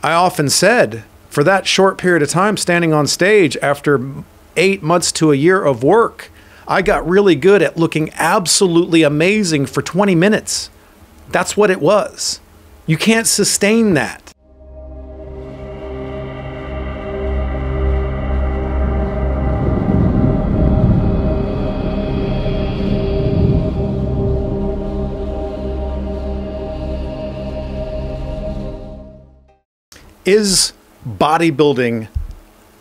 I often said, for that short period of time standing on stage after 8 months to a year of work, I got really good at looking absolutely amazing for 20 minutes. That's what it was. You can't sustain that. Is bodybuilding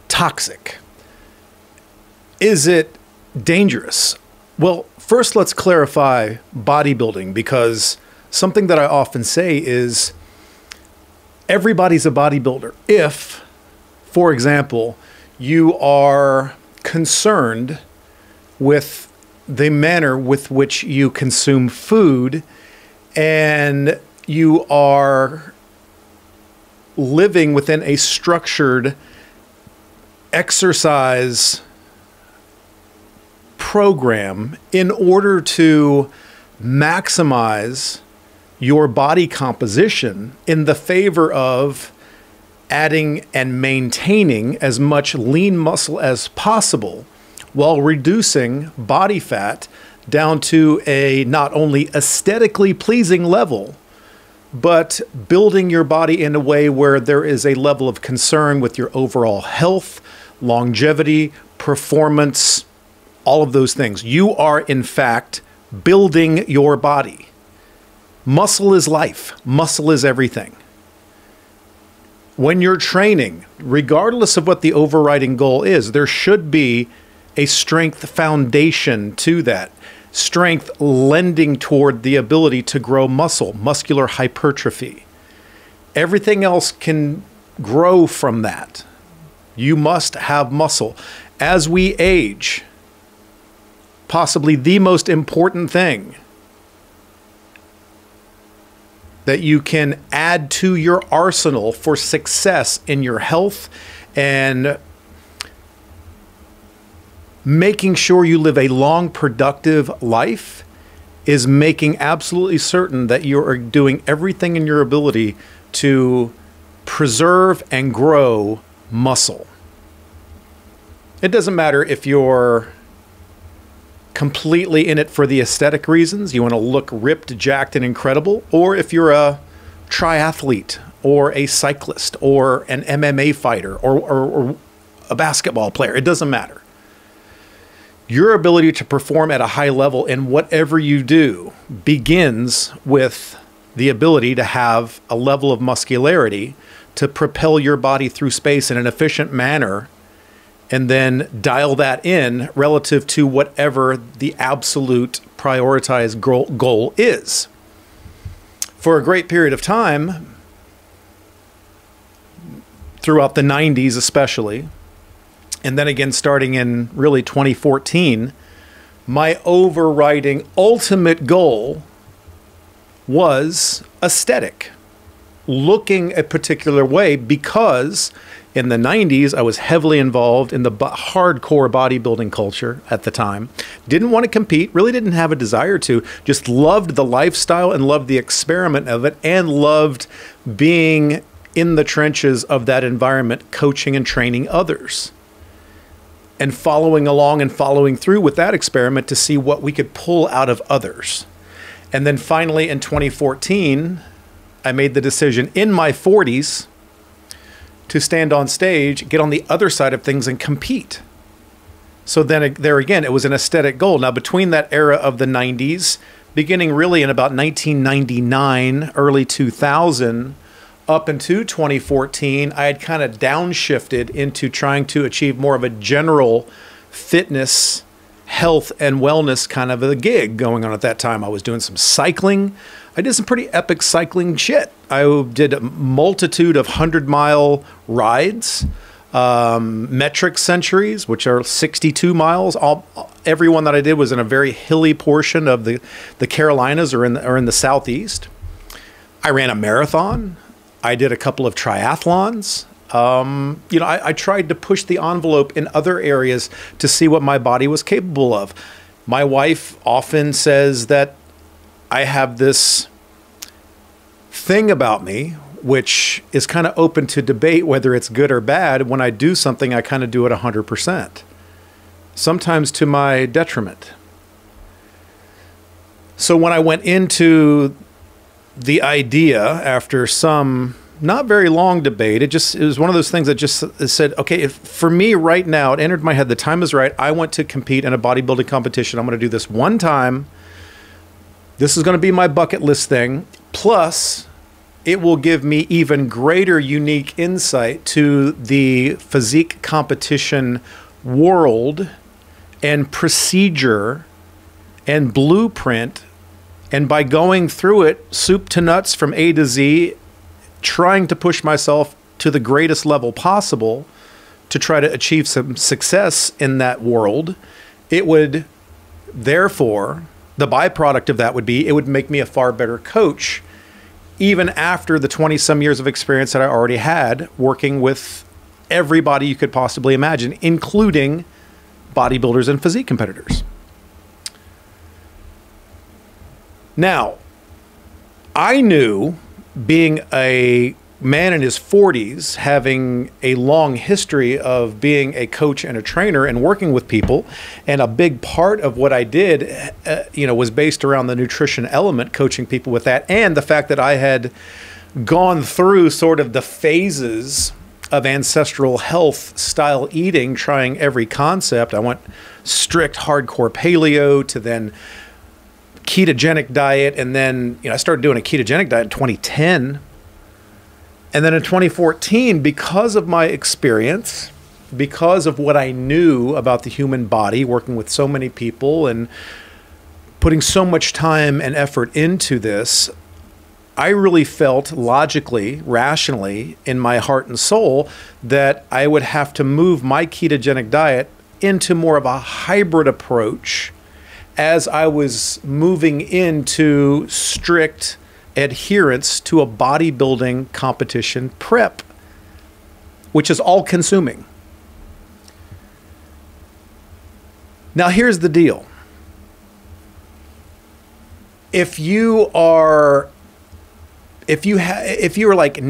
toxic? Is it dangerous? Well, first let's clarify bodybuilding, because something that I often say is everybody's a bodybuilder. If, for example, you are concerned with the manner with which you consume food and you are living within a structured exercise program in order to maximize your body composition in the favor of adding and maintaining as much lean muscle as possible while reducing body fat down to a not only aesthetically pleasing level, but building your body in a way where there is a level of concern with your overall health, longevity, performance, all of those things. You are, in fact, building your body. Muscle is life. Muscle is everything. When you're training, regardless of what the overriding goal is, there should be a strength foundation to that. Strength lending toward the ability to grow muscle, muscular hypertrophy. Everything else can grow from that. You must have muscle. As we age, possibly the most important thing that you can add to your arsenal for success in your health and making sure you live a long, productive life is making absolutely certain that you are doing everything in your ability to preserve and grow muscle. It doesn't matter if you're completely in it for the aesthetic reasons, you want to look ripped, jacked, and incredible, or if you're a triathlete or a cyclist or an MMA fighter or a basketball player. It doesn't matter. Your ability to perform at a high level in whatever you do begins with the ability to have a level of muscularity to propel your body through space in an efficient manner, and then dial that in relative to whatever the absolute prioritized goal is. For a great period of time, throughout the 90s especially, and then again starting in really 2014, my overriding ultimate goal was aesthetic, looking a particular way, because in the 90s I was heavily involved in the hardcore bodybuilding culture at the time. Didn't want to compete, really didn't have a desire to, just loved the lifestyle and loved the experiment of it, and loved being in the trenches of that environment, coaching and training others, and following along and following through with that experiment to see what we could pull out of others. And then finally in 2014, I made the decision in my 40s to stand on stage, get on the other side of things and compete. So then there again, it was an aesthetic goal. Now between that era of the 90s, beginning really in about 1999, early 2000, up into 2014, I had kind of downshifted into trying to achieve more of a general fitness, health, and wellness kind of a gig going on at that time. I was doing some cycling. I did some pretty epic cycling shit. I did a multitude of 100-mile rides, metric centuries, which are 62 miles. Every one that I did was in a very hilly portion of the Carolinas or in the Southeast. I ran a marathon. I did a couple of triathlons. You know, I tried to push the envelope in other areas to see what my body was capable of. My wife often says that I have this thing about me which is kind of open to debate whether it's good or bad. When I do something, I kind of do it 100%, sometimes to my detriment. So when I went into the idea after some not very long debate, it was one of those things that just said, okay, if for me right now, it entered my head, the time is right. I want to compete in a bodybuilding competition. I'm going to do this one time. This is going to be my bucket list thing. Plus, it will give me even greater unique insight to the physique competition world and procedure and blueprint. And by going through it, soup to nuts from A to Z, trying to push myself to the greatest level possible to try to achieve some success in that world, it would, therefore, the byproduct of that would be, it would make me a far better coach, even after the 20-some years of experience that I already had working with everybody you could possibly imagine, including bodybuilders and physique competitors. Now, I knew, being a man in his 40s, having a long history of being a coach and a trainer and working with people, and a big part of what I did, was based around the nutrition element, coaching people with that, and the fact that I had gone through sort of the phases of ancestral health style eating, trying every concept. I went strict hardcore paleo to then ketogenic diet, and then I started doing a ketogenic diet in 2010, and then in 2014, because of my experience, because of what I knew about the human body, working with so many people and putting so much time and effort into this, I really felt logically, rationally, in my heart and soul, that I would have to move my ketogenic diet into more of a hybrid approach as I was moving into strict adherence to a bodybuilding competition prep, which is all consuming. Now, here's the deal. If you are like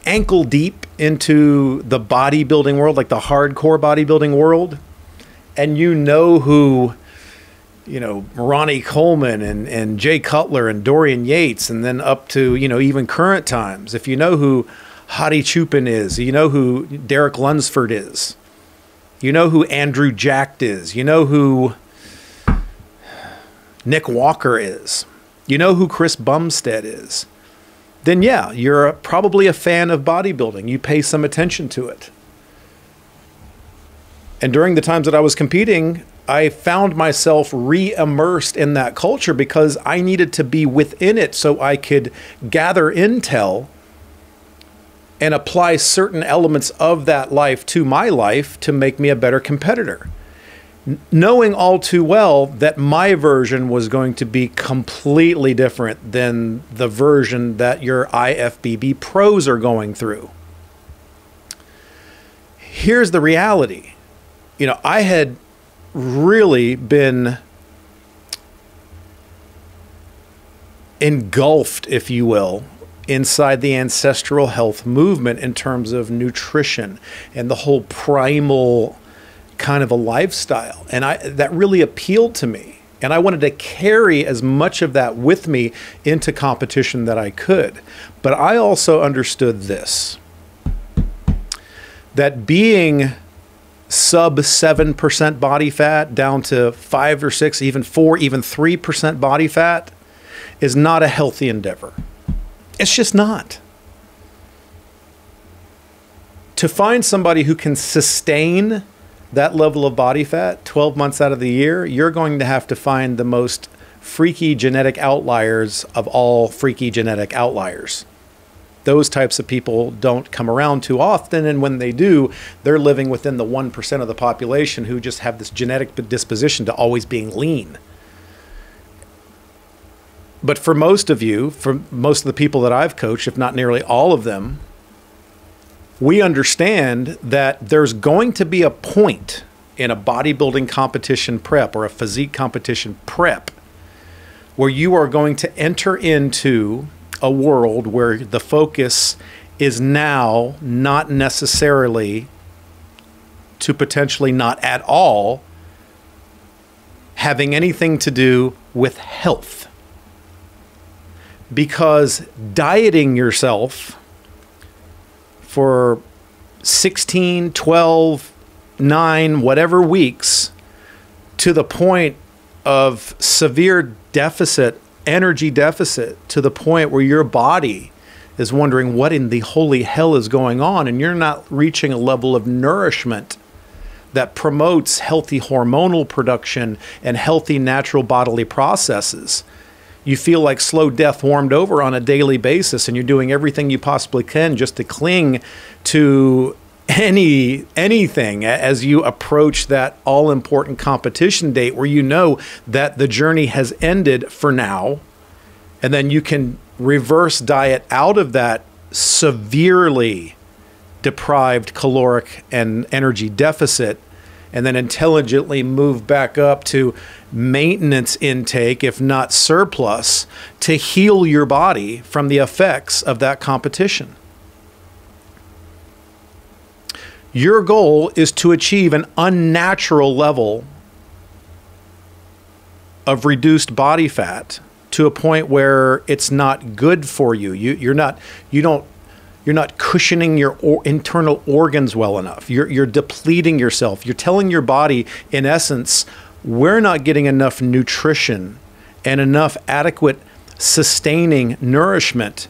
ankle deep into the bodybuilding world, like the hardcore bodybuilding world, and you know who Ronnie Coleman and Jay Cutler and Dorian Yates, and then up to, even current times. If you know who Hadi Chupin is, you know who Derek Lunsford is, you know who Andrew Jacked is, you know who Nick Walker is, you know who Chris Bumstead is, then yeah, you're probably a fan of bodybuilding. You pay some attention to it. And during the times that I was competing, I found myself re-immersed in that culture because I needed to be within it so I could gather intel and apply certain elements of that life to my life to make me a better competitor. Knowing all too well that my version was going to be completely different than the version that your IFBB pros are going through. Here's the reality. I had really been engulfed, if you will, inside the ancestral health movement in terms of nutrition and the whole primal kind of a lifestyle. And that really appealed to me. And I wanted to carry as much of that with me into competition that I could. But I also understood this, that being sub 7% body fat down to 5 or 6, even 4, even 3% body fat is not a healthy endeavor. It's just not. To find somebody who can sustain that level of body fat 12 months out of the year, you're going to have to find the most freaky genetic outliers of all freaky genetic outliers. Those types of people don't come around too often, and when they do, they're living within the 1% of the population who just have this genetic disposition to always being lean. But for most of you, for most of the people that I've coached, if not nearly all of them, we understand that there's going to be a point in a bodybuilding competition prep or a physique competition prep where you are going to enter into a world where the focus is now not necessarily to potentially not at all having anything to do with health. Because dieting yourself for 16, 12, 9, whatever weeks to the point of severe deficit, energy deficit, to the point where your body is wondering what in the holy hell is going on, and you're not reaching a level of nourishment that promotes healthy hormonal production and healthy natural bodily processes. You feel like slow death warmed over on a daily basis, and you're doing everything you possibly can just to cling to anything as you approach that all-important competition date where you know that the journey has ended for now, and then you can reverse diet out of that severely deprived caloric and energy deficit, and then intelligently move back up to maintenance intake, if not surplus, to heal your body from the effects of that competition. Your goal is to achieve an unnatural level of reduced body fat to a point where it's not good for you. You're not cushioning your internal organs well enough. You're depleting yourself. You're telling your body, in essence, we're not getting enough nutrition and enough adequate sustaining nourishment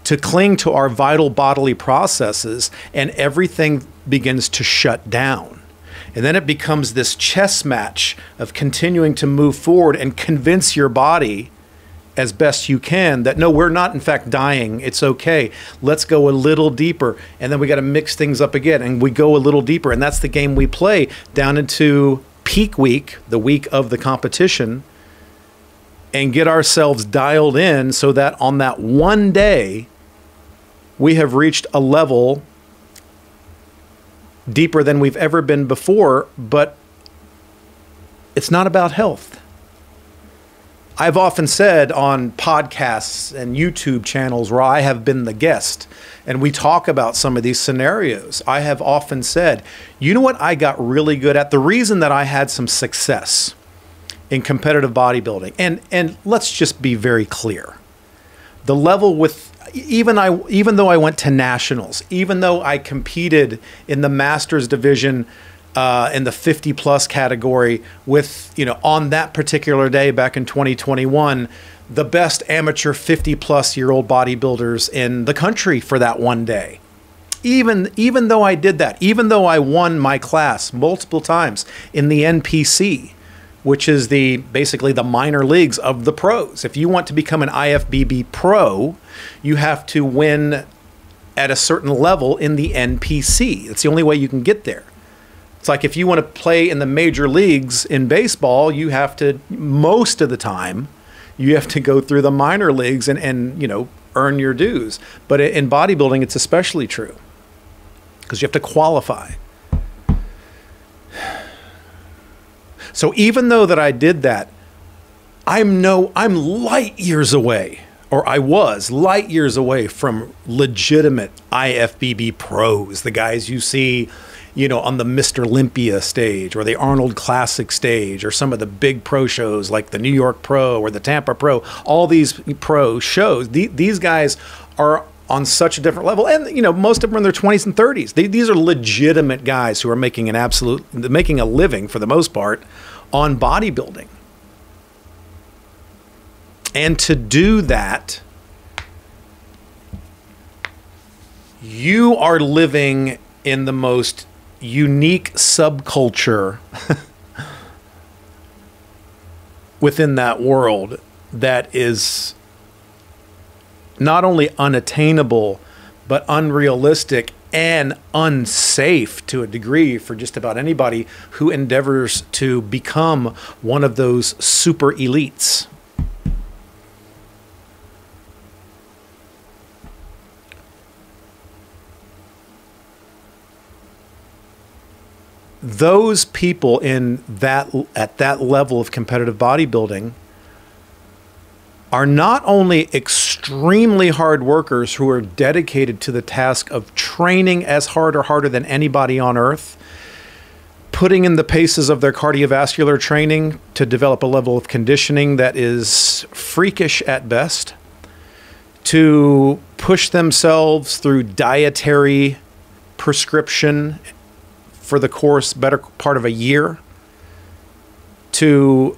to cling to our vital bodily processes, and everything begins to shut down. And then it becomes this chess match of continuing to move forward and convince your body as best you can that, no, we're not in fact dying. It's okay. Let's go a little deeper. And then we got to mix things up again, and we go a little deeper. And that's the game we play down into peak week, the week of the competition, and get ourselves dialed in so that on that one day, we have reached a level deeper than we've ever been before. But it's not about health. I've often said on podcasts and YouTube channels where I have been the guest and we talk about some of these scenarios, I have often said, you know what I got really good at? The reason that I had some success in competitive bodybuilding, and let's just be very clear, the level with, even though I went to nationals, even though I competed in the masters division in the 50 plus category with, on that particular day back in 2021, the best amateur 50 plus year old bodybuilders in the country for that one day. Even though I did that, even though I won my class multiple times in the NPC, which is basically the minor leagues of the pros. If you want to become an IFBB pro, you have to win at a certain level in the NPC. It's the only way you can get there. It's like if you want to play in the major leagues in baseball, you have to, most of the time, you have to go through the minor leagues and earn your dues. But in bodybuilding, it's especially true because you have to qualify. So even though that I did that, I'm light years away, or I was light years away from legitimate IFBB pros, the guys you see, on the Mr. Olympia stage or the Arnold Classic stage or some of the big pro shows like the New York Pro or the Tampa Pro, all these pro shows. These guys are on such a different level. And, most of them are in their 20s and 30s. These are legitimate guys who are making a living for the most part on bodybuilding. And to do that, you are living in the most unique subculture within that world that is not only unattainable, but unrealistic and unsafe to a degree for just about anybody who endeavors to become one of those super elites. Those people at that level of competitive bodybuilding are not only extremely extremely hard workers who are dedicated to the task of training as hard or harder than anybody on earth, putting in the paces of their cardiovascular training to develop a level of conditioning that is freakish at best, to push themselves through dietary prescription for the course better part of a year, to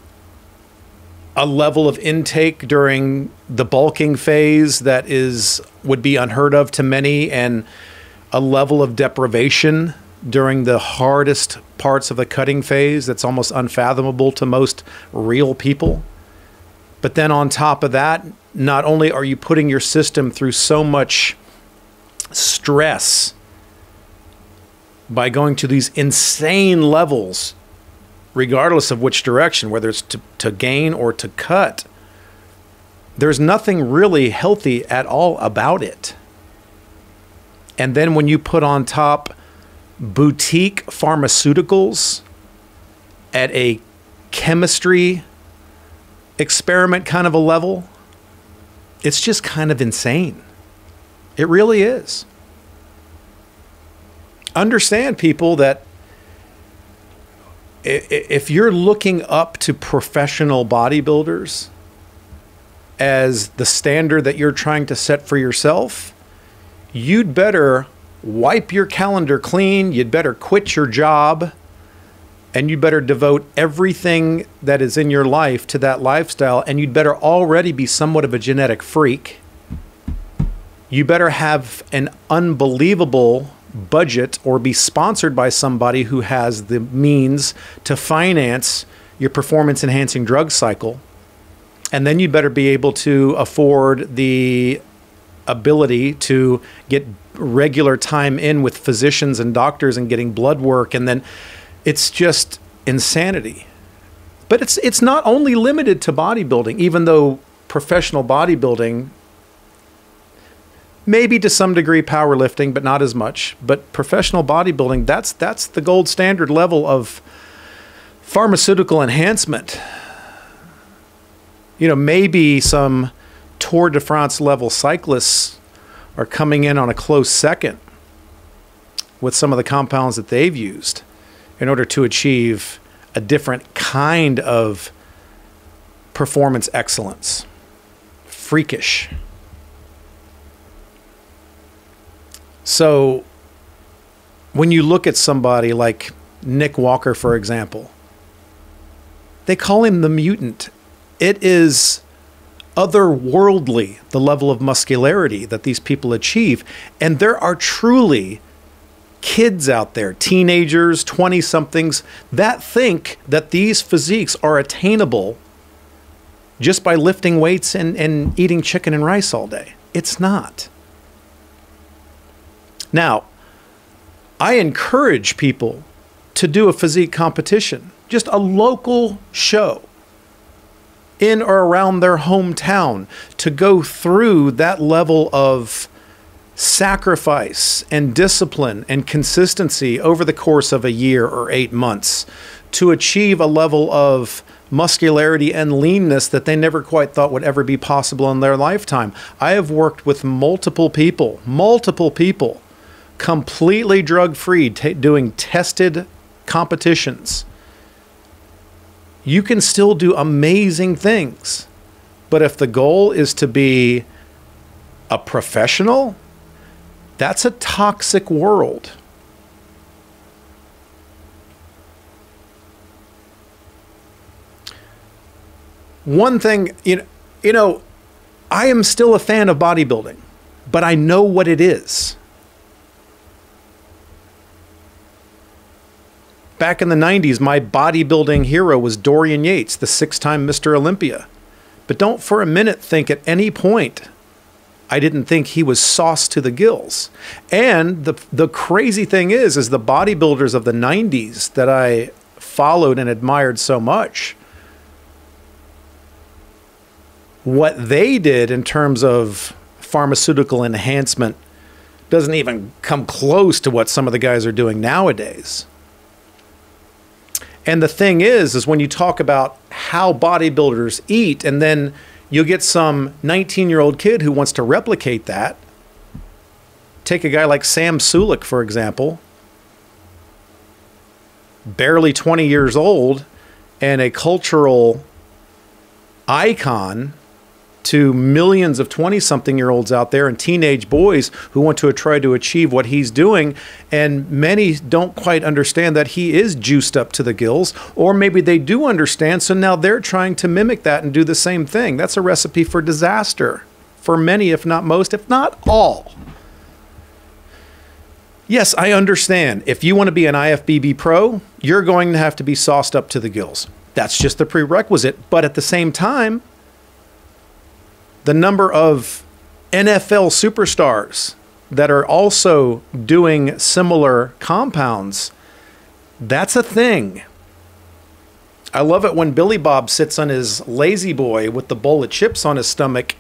a level of intake during the bulking phase that would be unheard of to many, and a level of deprivation during the hardest parts of the cutting phase that's almost unfathomable to most real people. But then on top of that, not only are you putting your system through so much stress by going to these insane levels, regardless of which direction, whether it's to gain or to cut, there's nothing really healthy at all about it. And then when you put on top boutique pharmaceuticals at a chemistry experiment kind of a level, it's just kind of insane. It really is. Understand, people, that if you're looking up to professional bodybuilders as the standard that you're trying to set for yourself, you'd better wipe your calendar clean, you'd better quit your job, and you better devote everything that is in your life to that lifestyle, and you'd better already be somewhat of a genetic freak. You better have an unbelievable budget or be sponsored by somebody who has the means to finance your performance enhancing drug cycle. And then you better be able to afford the ability to get regular time in with physicians and doctors and getting blood work. And then it's just insanity. But it's not only limited to bodybuilding, even though professional bodybuilding, maybe to some degree powerlifting, but not as much. But professional bodybuilding, that's the gold standard level of pharmaceutical enhancement. You know, maybe some Tour de France level cyclists are coming in on a close second with some of the compounds that they've used in order to achieve a different kind of performance excellence. Freakish. So when you look at somebody like Nick Walker, for example, they call him the mutant. It is otherworldly, the level of muscularity that these people achieve. And there are truly kids out there, teenagers, 20-somethings, that think that these physiques are attainable just by lifting weights and eating chicken and rice all day. It's not. Now, I encourage people to do a physique competition, just a local show in or around their hometown, to go through that level of sacrifice and discipline and consistency over the course of a year or 8 months to achieve a level of muscularity and leanness that they never quite thought would ever be possible in their lifetime. I have worked with multiple people, completely drug-free, doing tested competitions. You can still do amazing things. But if the goal is to be a professional, that's a toxic world. One thing, you know, I am still a fan of bodybuilding, but I know what it is. Back in the 90s, my bodybuilding hero was Dorian Yates, the 6-time Mr. Olympia. But don't for a minute think at any point I didn't think he was sauce to the gills. And the crazy thing is the bodybuilders of the 90s that I followed and admired so much, what they did in terms of pharmaceutical enhancement doesn't even come close to what some of the guys are doing nowadays. And the thing is when you talk about how bodybuilders eat, and then You'll get some 19-year-old kid who wants to replicate that. Take a guy like Sam Sulek, for example, barely 20 years old and a cultural icon to millions of 20-something-year-olds out there and teenage boys who want to try to achieve what he's doing. And many don't quite understand that he is juiced up to the gills, or maybe they do understand, so now they're trying to mimic that and do the same thing. That's a recipe for disaster for many, if not most, if not all. Yes, I understand. If you want to be an IFBB pro, you're going to have to be sauced up to the gills. That's just the prerequisite. But at the same time, the number of NFL superstars that are also doing similar compounds, that's a thing. I love it when Billy Bob sits on his lazy boy with the bowl of chips on his stomach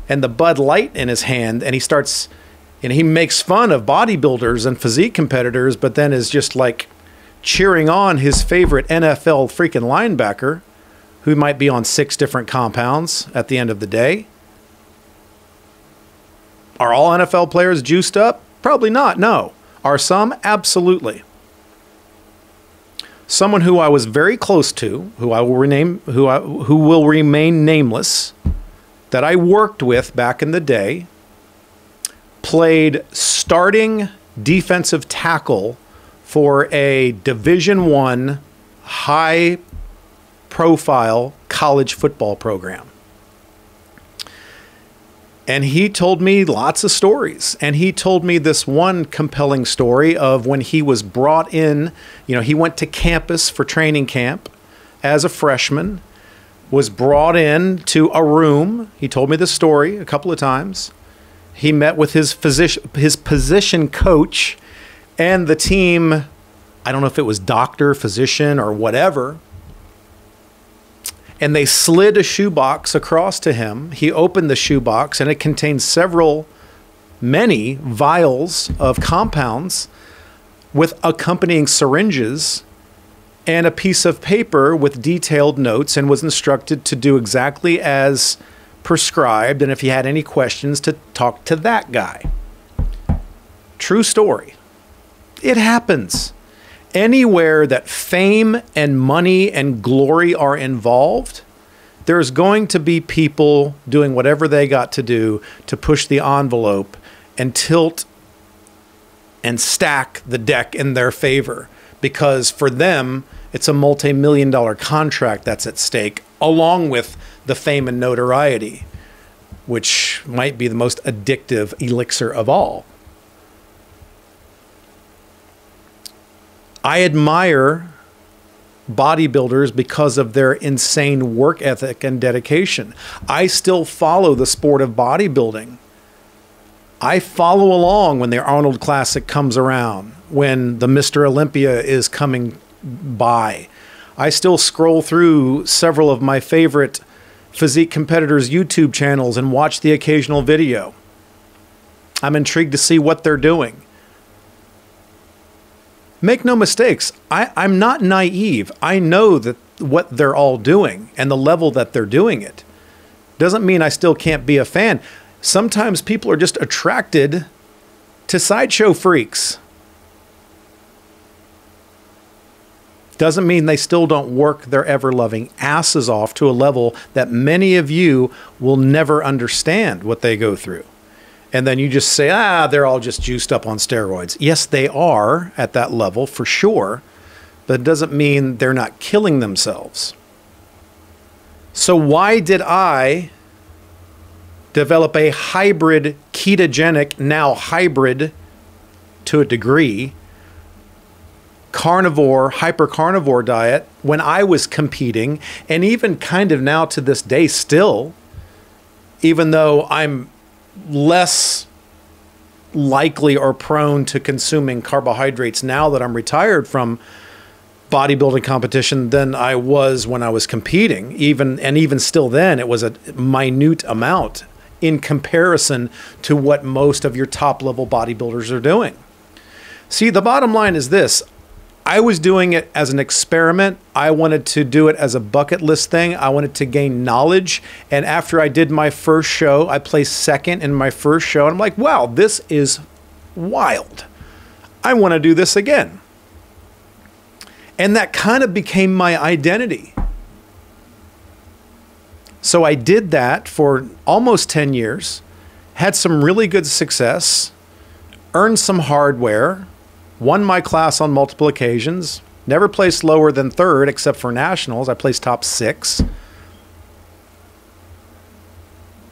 and the Bud Light in his hand, and he starts, and he makes fun of bodybuilders and physique competitors, but then is just like cheering on his favorite NFL freaking linebacker who might be on 6 different compounds at the end of the day. Are all NFL players juiced up? Probably not, no. Are some? Absolutely. Someone who I was very close to, who will remain nameless, that I worked with back in the day, played starting defensive tackle for a Division I high-profile college football program. And he told me lots of stories. And he told me this one compelling story of when he was brought in. You know, he went to campus for training camp as a freshman, was brought in to a room. He told me this story a couple of times. He met with his position coach and the team. I don't know if it was doctor, physician, or whatever. And they slid a shoebox across to him. He opened the shoebox, and it contained many vials of compounds with accompanying syringes and a piece of paper with detailed notes, and was instructed to do exactly as prescribed, and if he had any questions, to talk to that guy. True story. It happens. Anywhere that fame and money and glory are involved, there's going to be people doing whatever they got to do to push the envelope and tilt and stack the deck in their favor, because for them, it's a multi-million-dollar contract that's at stake, along with the fame and notoriety, which might be the most addictive elixir of all. I admire bodybuilders because of their insane work ethic and dedication. I still follow the sport of bodybuilding. I follow along when the Arnold Classic comes around, when the Mr. Olympia is coming by. I still scroll through several of my favorite physique competitors' YouTube channels and watch the occasional video. I'm intrigued to see what they're doing. Make no mistakes, I'm not naive. I know that what they're all doing and the level that they're doing it. Doesn't mean I still can't be a fan. Sometimes people are just attracted to sideshow freaks. Doesn't mean they still don't work their ever-loving asses off to a level that many of you will never understand what they go through. And then you just say, they're all just juiced up on steroids. Yes, they are at that level for sure, but it doesn't mean they're not killing themselves. So why did I develop a hybrid ketogenic, now hybrid to a degree, carnivore, hypercarnivore diet when I was competing, and even kind of now to this day still, even though I'm less likely or prone to consuming carbohydrates now that I'm retired from bodybuilding competition than I was when I was competing. Even still then, it was a minute amount in comparison to what most of your top level bodybuilders are doing. See, the bottom line is this. I was doing it as an experiment. I wanted to do it as a bucket list thing. I wanted to gain knowledge. And after I did my first show, I placed second in my first show. And I'm like, wow, this is wild. I want to do this again. And that kind of became my identity. So I did that for almost 10 years, had some really good success, earned some hardware, won my class on multiple occasions, never placed lower than third except for nationals. I placed top 6.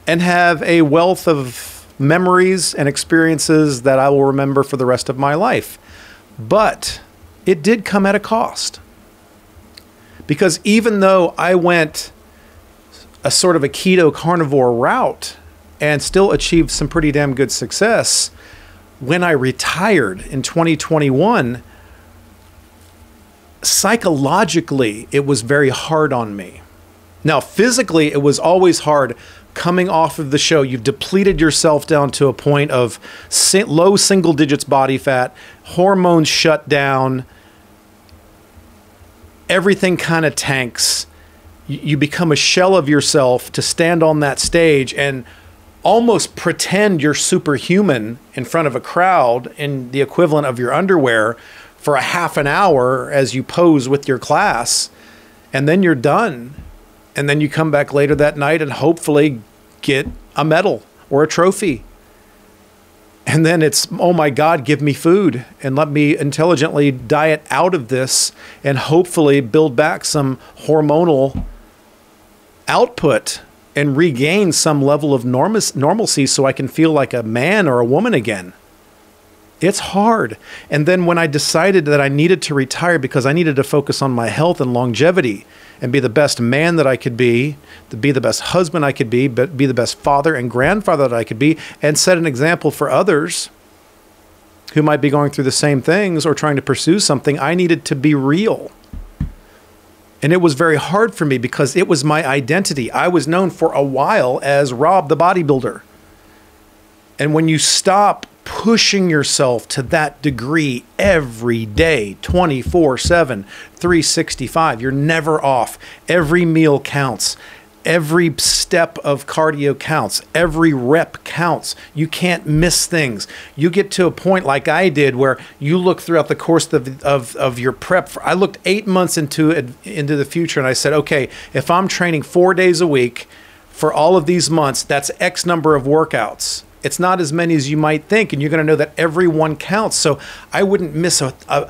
And have a wealth of memories and experiences that I will remember for the rest of my life. But it did come at a cost. Because even though I went a sort of a keto carnivore route and still achieved some pretty damn good success, when I retired in 2021, psychologically, it was very hard on me. Now, physically, it was always hard coming off of the show. You've depleted yourself down to a point of low single digits body fat, hormones shut down, everything kind of tanks. You become a shell of yourself to stand on that stage and almost pretend you're superhuman in front of a crowd in the equivalent of your underwear for a half an hour as you pose with your class, and then you're done. And then you come back later that night and hopefully get a medal or a trophy. And then it's, oh my God, give me food and let me intelligently diet out of this and hopefully build back some hormonal output and regain some level of normalcy so I can feel like a man or a woman again. It's hard. And then when I decided that I needed to retire because I needed to focus on my health and longevity and be the best man that I could be, to be the best husband I could be, but be the best father and grandfather that I could be, and set an example for others who might be going through the same things or trying to pursue something, I needed to be real. And it was very hard for me because it was my identity. I was known for a while as Rob the bodybuilder. And when you stop pushing yourself to that degree every day, 24/7, 365, you're never off. Every meal counts. Every step of cardio counts. Every rep counts. You can't miss things. You get to a point like I did where you look throughout the course of your prep. I looked 8 months into the future and I said, okay, if I'm training 4 days a week for all of these months, that's X number of workouts. It's not as many as you might think, and you're going to know that every one counts. So I wouldn't miss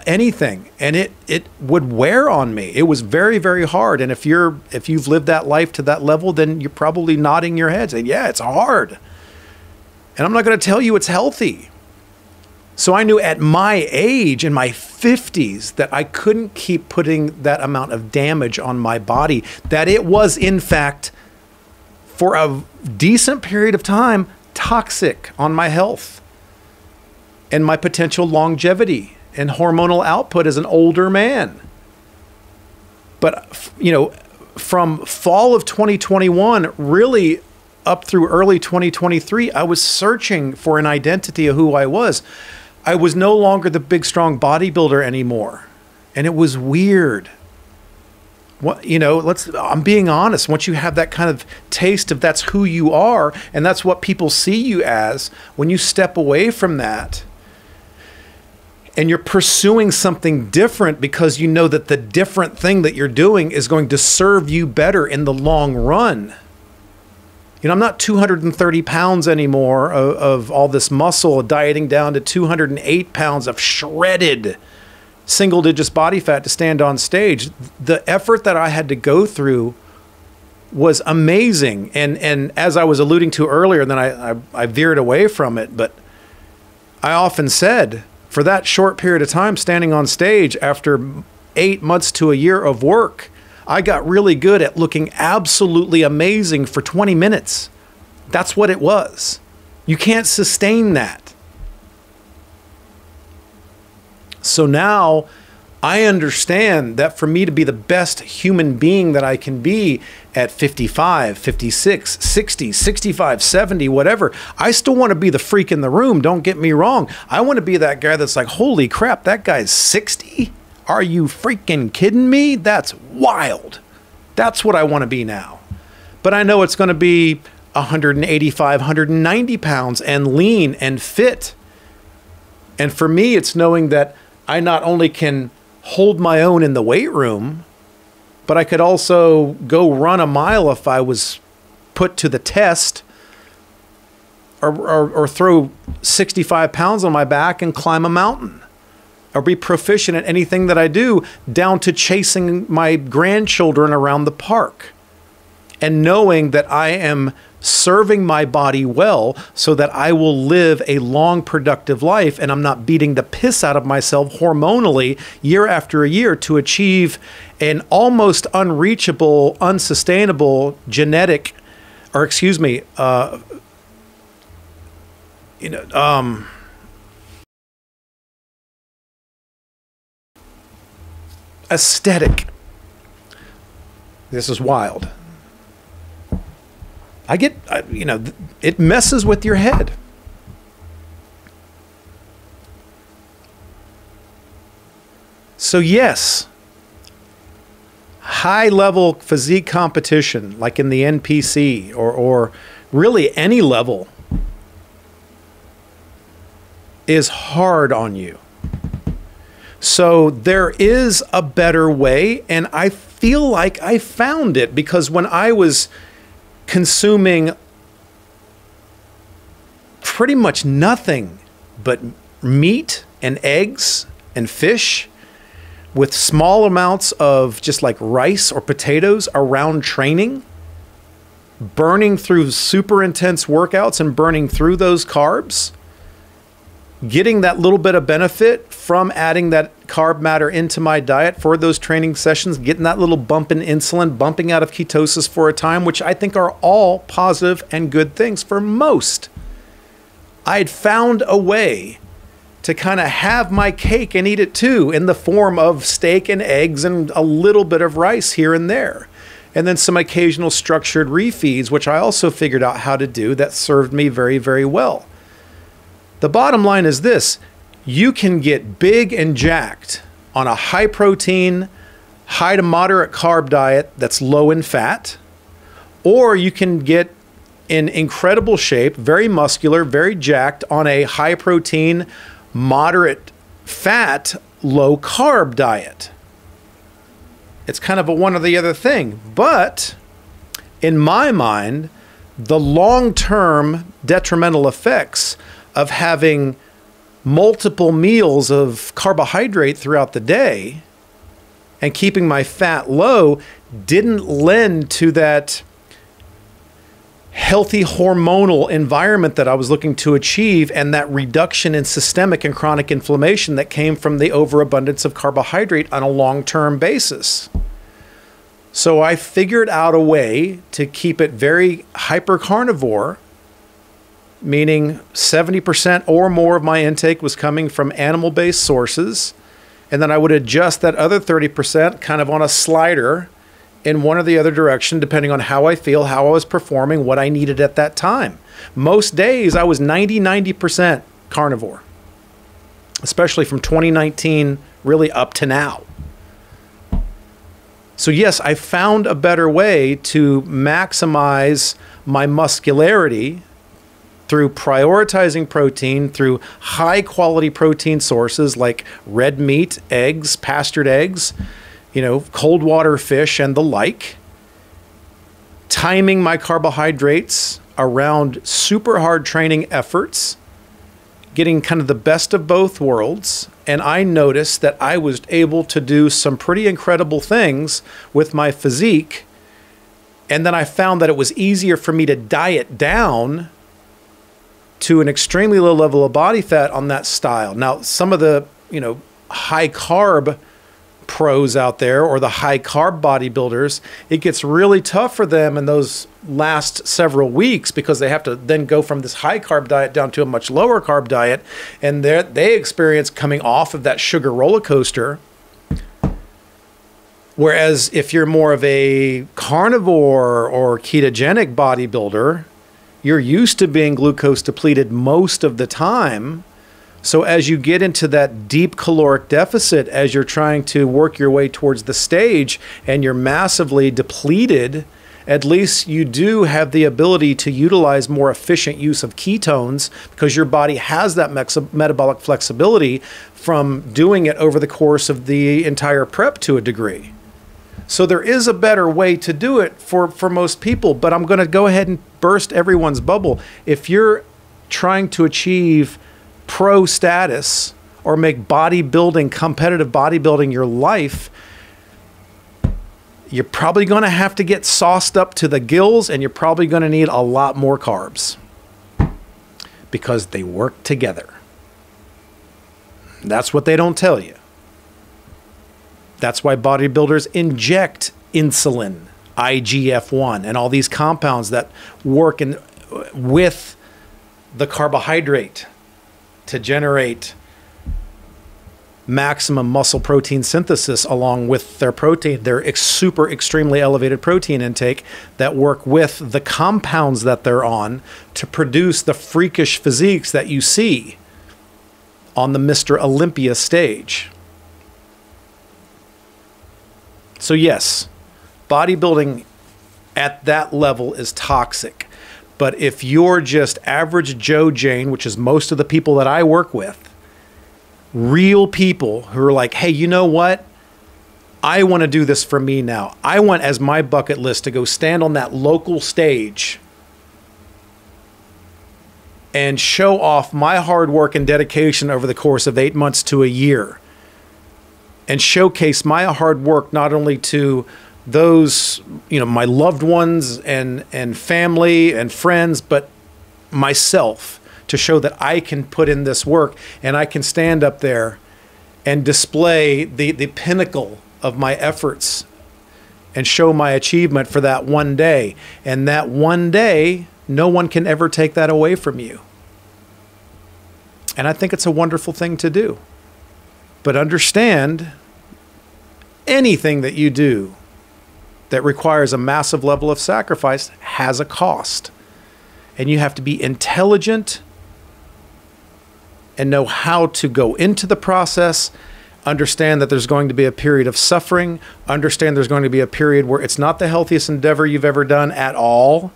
anything, and it would wear on me. It was very, very hard. And if you've lived that life to that level, then you're probably nodding your head saying, yeah, it's hard. And I'm not going to tell you it's healthy. So I knew at my age, in my 50s, that I couldn't keep putting that amount of damage on my body, that it was, in fact, for a decent period of time, toxic on my health and my potential longevity and hormonal output as an older man. But, you know, from fall of 2021, really up through early 2023, I was searching for an identity of who I was. I was no longer the big, strong bodybuilder anymore. And it was weird. What, you know, I'm being honest. Once you have that kind of taste of that's who you are and that's what people see you as, when you step away from that and you're pursuing something different because you know that the different thing that you're doing is going to serve you better in the long run. You know, I'm not 230 pounds anymore of all this muscle, dieting down to 208 pounds of shredded single digits body fat to stand on stage. The effort that I had to go through was amazing. And as I was alluding to earlier, then I veered away from it. But I often said, for that short period of time standing on stage after 8 months to a year of work, I got really good at looking absolutely amazing for 20 minutes. That's what it was. You can't sustain that. So now I understand that for me to be the best human being that I can be at 55, 56, 60, 65, 70, whatever, I still want to be the freak in the room. Don't get me wrong. I want to be that guy that's like, holy crap, that guy's 60? Are you freaking kidding me? That's wild. That's what I want to be now. But I know it's going to be 185, 190 pounds and lean and fit. And for me, it's knowing that I not only can hold my own in the weight room, but I could also go run a mile if I was put to the test, or throw 65 pounds on my back and climb a mountain, or be proficient at anything that I do, down to chasing my grandchildren around the park. And knowing that I am serving my body well so that I will live a long, productive life, and I'm not beating the piss out of myself hormonally year after year to achieve an almost unreachable, unsustainable genetic, or excuse me, aesthetic. This is wild. It messes with your head. So yes, high level physique competition, like in the NPC or really any level, is hard on you. So there is a better way, and I feel like I found it, because when I was consuming pretty much nothing but meat and eggs and fish, with small amounts of just like rice or potatoes around training, burning through super intense workouts and burning through those carbs, getting that little bit of benefit from adding that carb matter into my diet for those training sessions, getting that little bump in insulin, bumping out of ketosis for a time, which I think are all positive and good things for most. I had found a way to kind of have my cake and eat it too, in the form of steak and eggs and a little bit of rice here and there. And then some occasional structured refeeds, which I also figured out how to do, that served me very, very well. The bottom line is this: you can get big and jacked on a high protein, high to moderate carb diet that's low in fat, or you can get in incredible shape, very muscular, very jacked on a high protein, moderate fat, low carb diet. It's kind of a one or the other thing. But in my mind, the long-term detrimental effects of having multiple meals of carbohydrate throughout the day and keeping my fat low didn't lend to that healthy hormonal environment that I was looking to achieve, and that reduction in systemic and chronic inflammation that came from the overabundance of carbohydrate on a long-term basis. So I figured out a way to keep it very hyper-carnivore, meaning 70% or more of my intake was coming from animal-based sources. And then I would adjust that other 30% kind of on a slider in one or the other direction, depending on how I feel, how I was performing, what I needed at that time. Most days I was 90% carnivore, especially from 2019 really up to now. So yes, I found a better way to maximize my muscularity through prioritizing protein, through high quality protein sources like red meat, eggs, pastured eggs, cold water fish and the like, timing my carbohydrates around super hard training efforts, getting kind of the best of both worlds. And I noticed that I was able to do some pretty incredible things with my physique. And then I found that it was easier for me to diet down to an extremely low level of body fat on that style. Now, some of the, high carb pros out there, or the high carb bodybuilders, it gets really tough for them in those last several weeks, because they have to then go from this high carb diet down to a much lower carb diet. And they experience coming off of that sugar roller coaster. Whereas if you're more of a carnivore or ketogenic bodybuilder, you're used to being glucose depleted most of the time. So as you get into that deep caloric deficit, as you're trying to work your way towards the stage and you're massively depleted, at least you do have the ability to utilize more efficient use of ketones because your body has that metabolic flexibility from doing it over the course of the entire prep to a degree. So there is a better way to do it for most people, but I'm going to go ahead and burst everyone's bubble. If you're trying to achieve pro status or make bodybuilding, competitive bodybuilding your life, you're probably going to have to get sauced up to the gills, and you're probably going to need a lot more carbs because they work together. That's what they don't tell you. That's why bodybuilders inject insulin, IGF-1, and all these compounds that work with the carbohydrate to generate maximum muscle protein synthesis along with their protein, their super extremely elevated protein intake that work with the compounds that they're on to produce the freakish physiques that you see on the Mr. Olympia stage. So yes, bodybuilding at that level is toxic. But if you're just average Joe Jane, which is most of the people that I work with, real people who are like, hey, you know what? I want to do this for me now. I want as my bucket list to go stand on that local stage and show off my hard work and dedication over the course of 8 months to a year and showcase my hard work not only to those, my loved ones and family and friends, but myself, to show that I can put in this work and I can stand up there and display the pinnacle of my efforts and show my achievement for that one day. And that one day, no one can ever take that away from you. And I think it's a wonderful thing to do. But understand, anything that you do that requires a massive level of sacrifice has a cost. And you have to be intelligent and know how to go into the process, understand that there's going to be a period of suffering, understand there's going to be a period where it's not the healthiest endeavor you've ever done at all,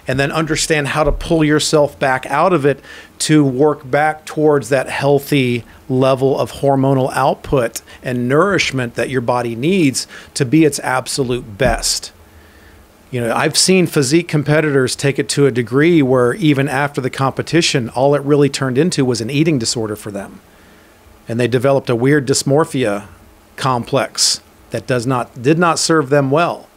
and then understand how to pull yourself back out of it to work back towards that healthy level of hormonal output and nourishment that your body needs to be its absolute best. I've seen physique competitors take it to a degree where even after the competition, all it really turned into was an eating disorder for them. And they developed a weird dysmorphia complex that did not serve them well.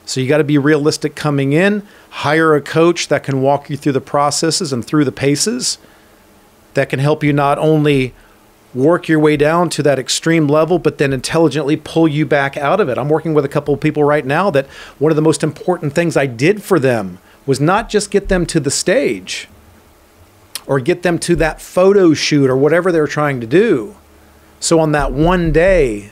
So you got to be realistic coming in, hire a coach that can walk you through the processes and through the paces that can help you not only work your way down to that extreme level, but then intelligently pull you back out of it. I'm working with a couple of people right now that one of the most important things I did for them was not just get them to the stage or get them to that photo shoot or whatever they're trying to do. So on that one day,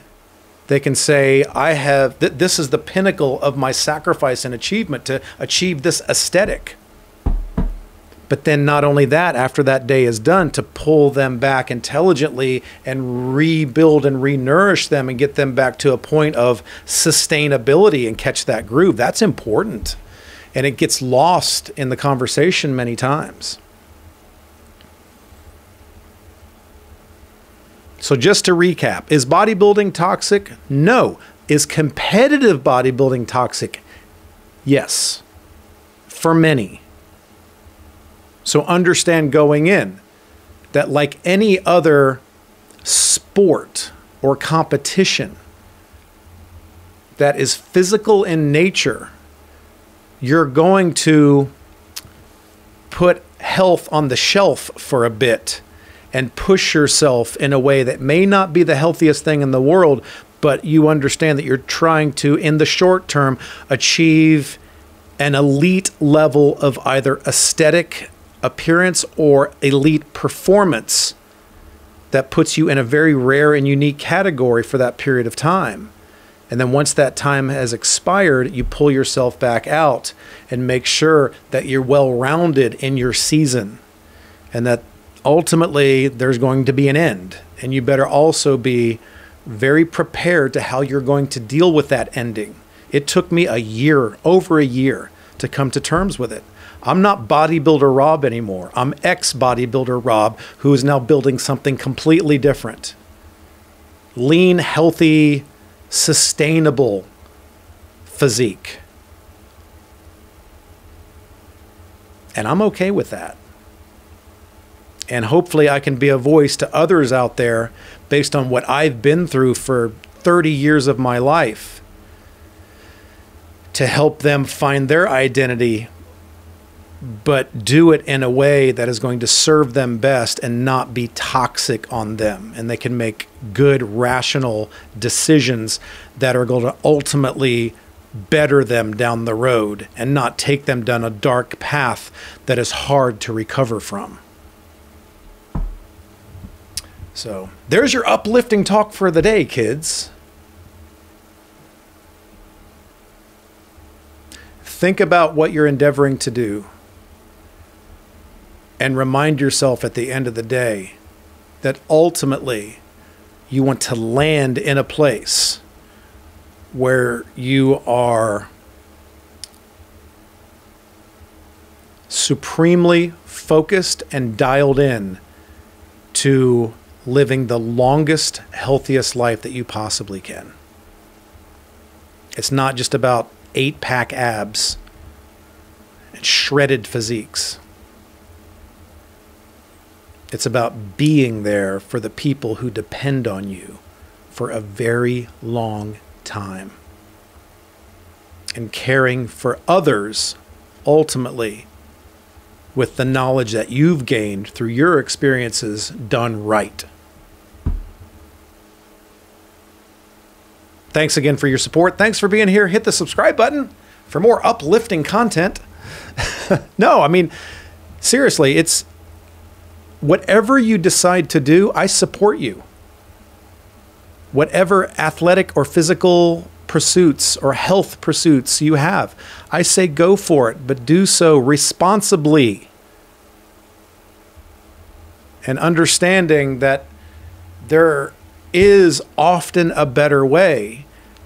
they can say, this is the pinnacle of my sacrifice and achievement to achieve this aesthetic. But then not only that, after that day is done, to pull them back intelligently and rebuild and re-nourish them and get them back to a point of sustainability and catch that groove. That's important. And it gets lost in the conversation many times. So just to recap, is bodybuilding toxic? No. Is competitive bodybuilding toxic? Yes. For many. So understand going in that, like any other sport or competition that is physical in nature, you're going to put health on the shelf for a bit and push yourself in a way that may not be the healthiest thing in the world, but you understand that you're trying to, in the short term, achieve an elite level of either aesthetic appearance or elite performance that puts you in a very rare and unique category for that period of time. And then once that time has expired, you pull yourself back out and make sure that you're well-rounded in your season and that ultimately there's going to be an end, and you better also be very prepared to how you're going to deal with that ending. It took me a year, over a year, to come to terms with it. I'm not bodybuilder Rob anymore. I'm ex-bodybuilder Rob, who is now building something completely different. Lean, healthy, sustainable physique. And I'm okay with that. And hopefully I can be a voice to others out there based on what I've been through for 30 years of my life to help them find their identity, but do it in a way that is going to serve them best and not be toxic on them. And they can make good, rational decisions that are going to ultimately better them down the road and not take them down a dark path that is hard to recover from. So there's your uplifting talk for the day, kids. Think about what you're endeavoring to do and remind yourself at the end of the day that ultimately you want to land in a place where you are supremely focused and dialed in to living the longest, healthiest life that you possibly can. It's not just about 8-pack abs and shredded physiques. It's about being there for the people who depend on you for a very long time and caring for others ultimately with the knowledge that you've gained through your experiences done right. Thanks again for your support. Thanks for being here. Hit the subscribe button for more uplifting content. No, I mean, seriously, it's whatever you decide to do, I support you. Whatever athletic or physical pursuits or health pursuits you have, I say go for it, but do so responsibly. And understanding that there is often a better way,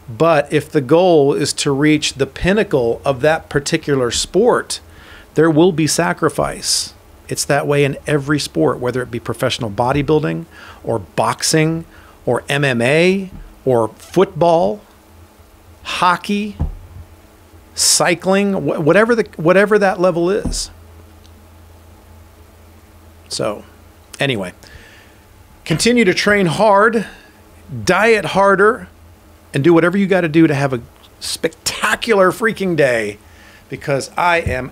but if the goal is to reach the pinnacle of that particular sport, there will be sacrifice. It's that way in every sport, whether it be professional bodybuilding or boxing or MMA or football, hockey, cycling, whatever that level is. So, anyway, continue to train hard, diet harder, and do whatever you got to do to have a spectacular freaking day, because I am